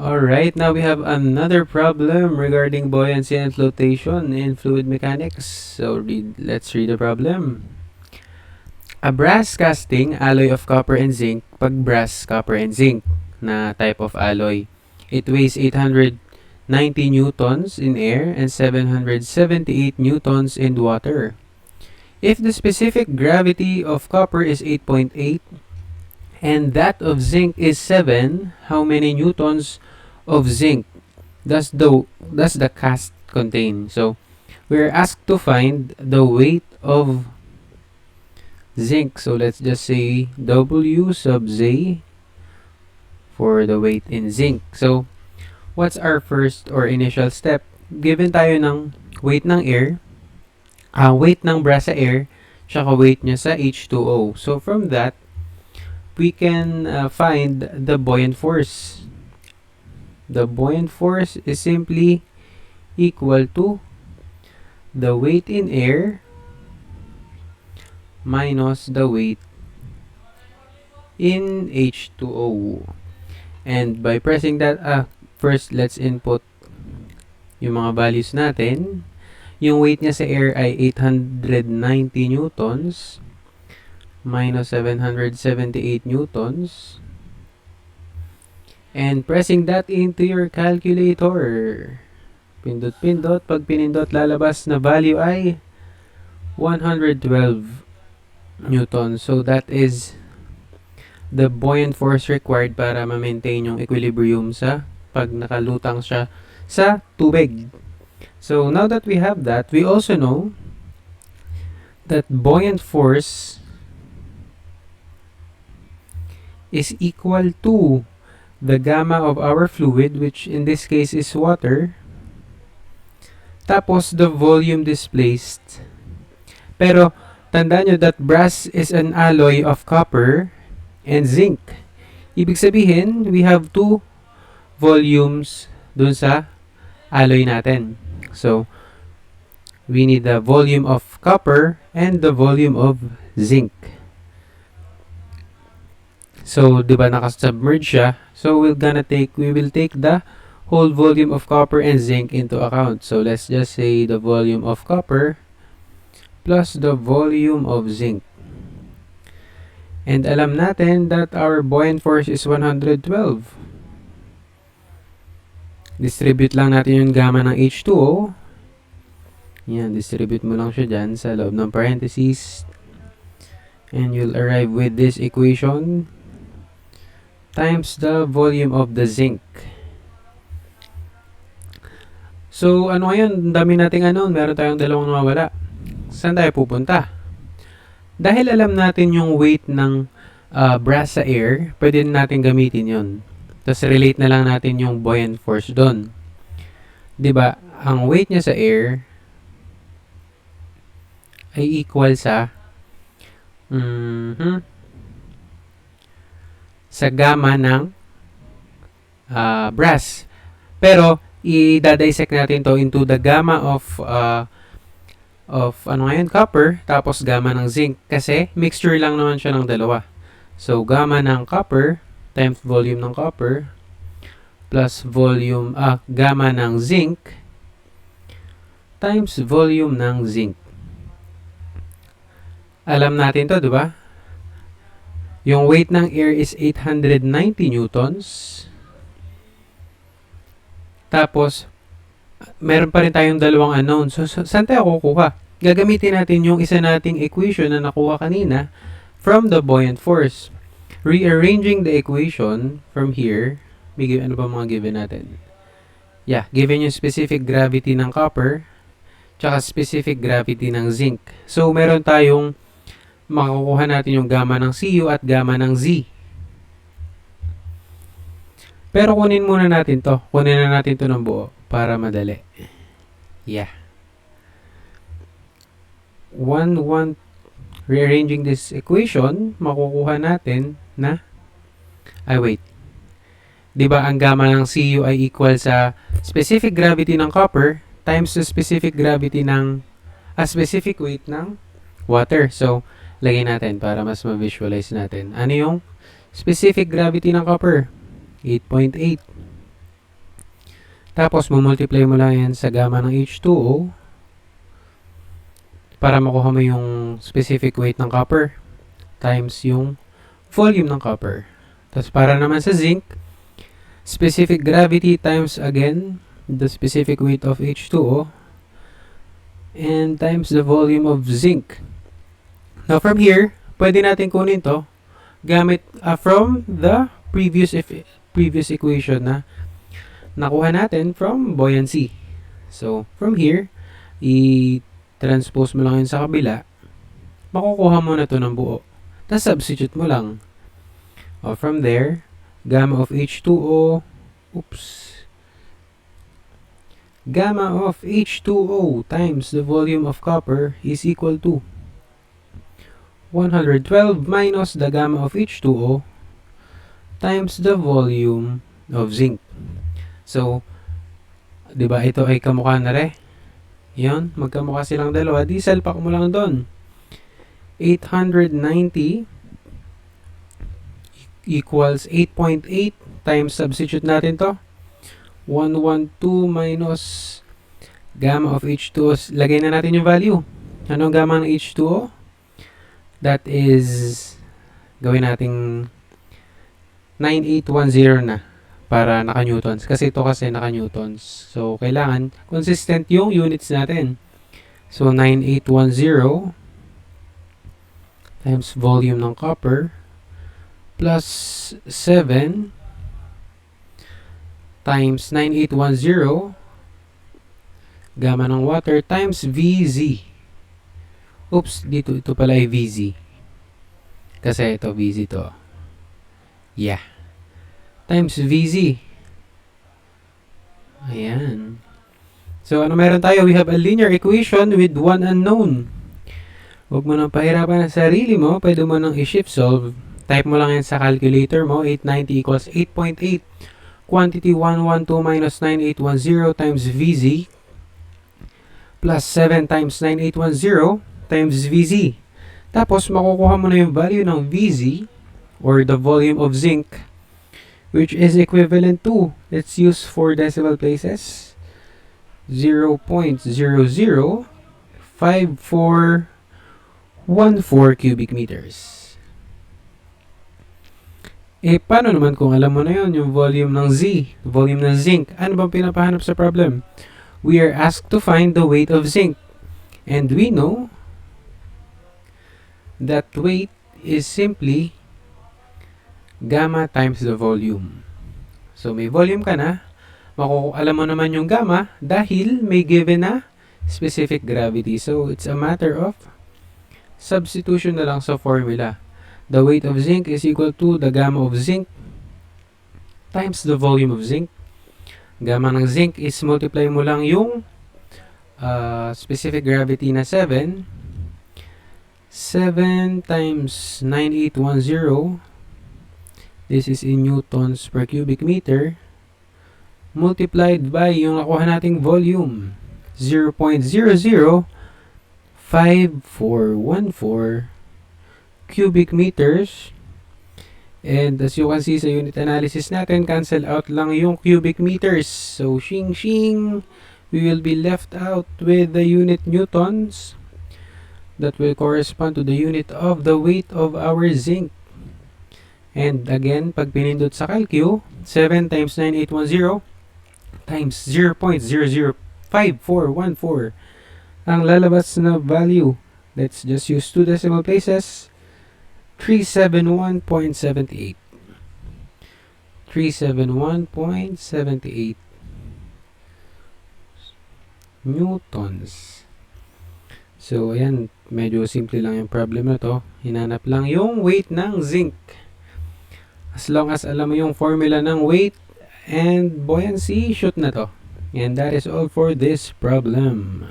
Alright, now we have another problem regarding buoyancy and flotation in fluid mechanics. So let's read the problem. A brass casting, alloy of copper and zinc, pag brass, copper and zinc na type of alloy. It weighs 890 newtons in air and 778 newtons in water. If the specific gravity of copper is 8.8 and that of zinc is 7, how many newtons of zinc does the cast contain? So we're asked to find the weight of zinc. So let's just say W sub Z for the weight in zinc. So what's our first or initial step? Given tayo ng weight ng air, weight ng brass sa air, tsaka weight niya sa H2O. So from that, we can find the buoyant force. The buoyant force is simply equal to the weight in air minus the weight in H2O. And by pressing that, first let's input yung mga values natin. Yung weight niya sa air ay 890 newtons minus 778 newtons. And pressing that into your calculator. Pindot-pindot. Pag pinindot, lalabas na value ay 112 newtons. So that is the buoyant force required para ma-maintain yung equilibrium sa pag nakalutang siya sa tubig. So now that we have that, we also know that buoyant force is equal to the gamma of our fluid, which in this case is water, tapos the volume displaced. Pero tandaan nyo that brass is an alloy of copper and zinc. Ibig sabihin, we have two volumes dun sa alloy natin. So we need the volume of copper and the volume of zinc. So, di ba naka-submerge siya? So, we will take the whole volume of copper and zinc into account. So, let's just say the volume of copper plus the volume of zinc. And alam natin that our buoyant force is 112. Distribute lang natin yung gamma ng H2O. Yan, distribute mo lang siya dyan sa loob ng parentheses. And you'll arrive with this equation times the volume of the zinc. So, ano ngayon? Dami nating meron tayong dalawang nawawala. Saan tayo pupunta? Dahil alam natin yung weight ng brass sa air, pwede natin gamitin yon. Tapos relate na lang natin yung buoyant force doon. Diba? Ang weight niya sa air ay equal sa sa gamma ng brass. Pero i-dissect natin to into the gamma of copper, tapos gamma ng zinc, kasi mixture lang naman siya ng dalawa. So gamma ng copper times volume ng copper plus volume gamma ng zinc times volume ng zinc. Alam natin to, di ba? Yung weight ng air is 890 newtons. Tapos, meron pa rin tayong dalawang unknown. So, saan tayo kukuha? Gagamitin natin yung isa nating equation na nakuha kanina from the buoyant force. Rearranging the equation from here, ano ba mga given natin? Yeah, given yung specific gravity ng copper, tsaka specific gravity ng zinc. So, meron tayong makukuha natin yung gamma ng Cu at gamma ng Z. Pero kunin muna natin to. Kunin na natin to ng buo para madali. Yeah. Rearranging this equation, makukuha natin na diba ang gamma ng Cu ay equal sa specific gravity ng copper times the specific gravity ng specific weight ng water. So, lagay natin para mas ma-visualize natin. Ano yung specific gravity ng copper? 8.8. Tapos, multiply mo lang yan sa gamma ng H2O para makuha mo yung specific weight ng copper times yung volume ng copper. Tapos, para naman sa zinc, specific gravity times again the specific weight of H2O and times the volume of zinc. Now, from here, pwede natin kunin to gamit from the previous equation na nakuha natin from buoyancy. So, from here, i-transpose mo lang yun sa kabila. Makukuha mo na to ng buo. Tapos, substitute mo lang. From there, gamma of H2O, gamma of H2O times the volume of copper is equal to 112 minus the gamma of H2O times the volume of zinc. So, di ba ito ay kamukha na rin? Yan, magkamukha silang dalawa. Di salpak mo lang doon. 890 equals 8.8 times substitute natin to. 112 minus gamma of H2O. Lagay na natin yung value. Ano ang gamma ng H2O? That is, gawin nating 9810 na para naka-newtons. Kasi ito kasi naka-newtons. So, kailangan consistent yung units natin. So, 9810 times volume ng copper plus 7 times 9810 gamma ng water times VZ. Oops, dito ito pala ay VZ. Kasi ito VZ to. Yeah. Times VZ. Ayan. So, ano meron tayo? We have a linear equation with one unknown. Huwag mo nang pahirapan ang sarili mo. Pwede mo nang i-shift solve. Type mo lang yan sa calculator mo. 890 equals 8.8. Quantity 112 minus 9810 times VZ plus 7 times 9810 times VZ. Tapos, makukuha mo na yung value ng VZ or the volume of zinc, which is equivalent to, let's use 4 decimal places, 0.005414 cubic meters. Paano naman kung alam mo na yun, yung volume ng volume ng zinc? Ano bang pinapahanap sa problem? We are asked to find the weight of zinc. And we know that weight is simply gamma times the volume. So, may volume ka na. Alam mo naman yung gamma dahil may given na specific gravity. So, it's a matter of substitution na lang sa formula. The weight of zinc is equal to the gamma of zinc times the volume of zinc. Gamma ng zinc is multiply mo lang yung specific gravity na 7. 7 times 9810. This is in newtons per cubic meter. Multiplied by yung nakuha nating volume. 0.005414 cubic meters. And as you can see sa unit analysis natin, cancel out lang yung cubic meters. So, shing shing, we will be left out with the unit newtons that will correspond to the unit of the weight of our zinc. And again, pag pinindot sa calcu, 7 times 9810 times 0.005414 ang lalabas na value. Let's just use 2 decimal places. 371.78. 371.78 newtons. So, ayan, medyo simple lang yung problem na to. Hinanap lang yung weight ng zinc. As long as alam mo yung formula ng weight and buoyancy, shoot na to. And that is all for this problem.